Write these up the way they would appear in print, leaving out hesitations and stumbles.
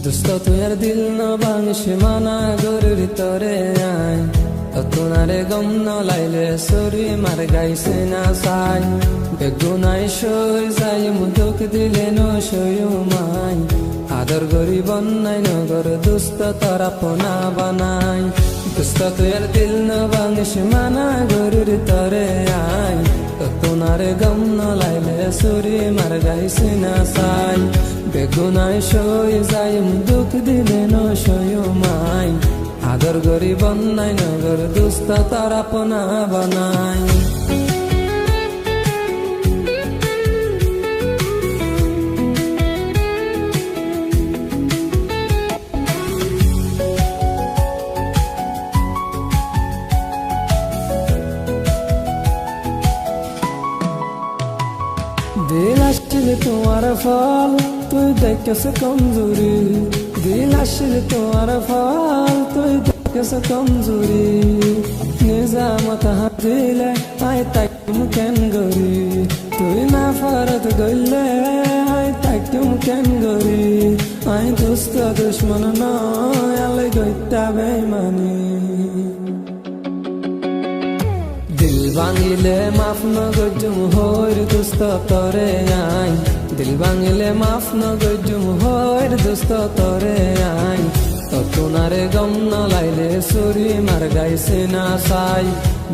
দোস্ত তুই আর দিল ন ভাঙিস মানা গরুর তরে আয় ততনারে গম ন লাইলে সরি মার গাইছে না সাই বেগুনাই সই যাই মুদুক দিলে ন সয়ু মাই আদর গরি বন্যাই নগর দুস্ত তরা পোনা বানাই দুস্ত তুই আর দিল ন ভাঙিস মানা গরুর তরে আয় ততনারে গম ন লাইলে সরি মার গাইছে না সাই বেগুনাই সই যাই দুঃখ দিলে ন সয়ু মাই আদর গরি বন্যাই নগর দুস্ত তারা পোনা বানাই दिल आशिल तुम्हारा फल तुई देख से कमजोरी दिल आशिल तुम्हारा फल तुई देख से कमजोरी निजामत हाजिले आय ताकुम केन गरी तुई ना फरत गइले आय ताकुम केन गरी आय दोस्त दुश्मन न आले गइता बेईमानी दिल भांगिले माफ न गजुम होर दोस्त तोरे आई दिल भांगिले माफ न गजुम होर दोस्त तोरे आई ततुनारे गम न लाइले सुरी मार गाइसे ना साई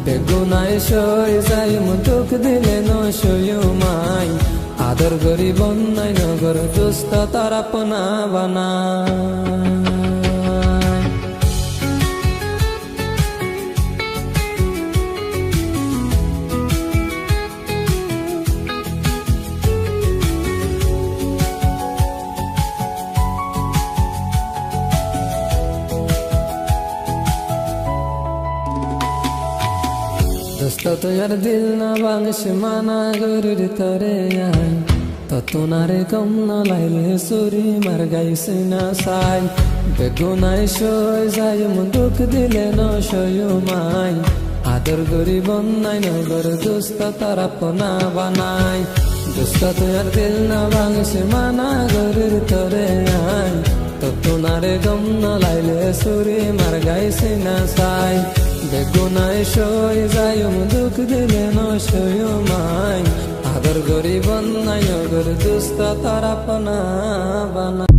बेगुनाय सय जाय मुदुक दिले न सयु माई आदर गरी बन्नाय नगर दोस्त तारा पोना बानाय दोस्त तुझार दिल न भांगिस माना गरुर तरे आय ततुनारे गम न लाइले सुरी मार गाइसे ना साई बेगुनाय सय जाय मुदुक दिले न सयु माई आदर गरी बन्नाय नगर दोस्त तारा पोना बानाय दोस्त तुझार दिल न भांगिस माना गरुर तरे आय ततुनारे गम न लाइले सुरी मार गाइसे ना साई बेगुनाय सय जाय मुदुक दिले न सयु माई आदर गरी बन्नाय नगर दोस्त तारा पोना बानाय।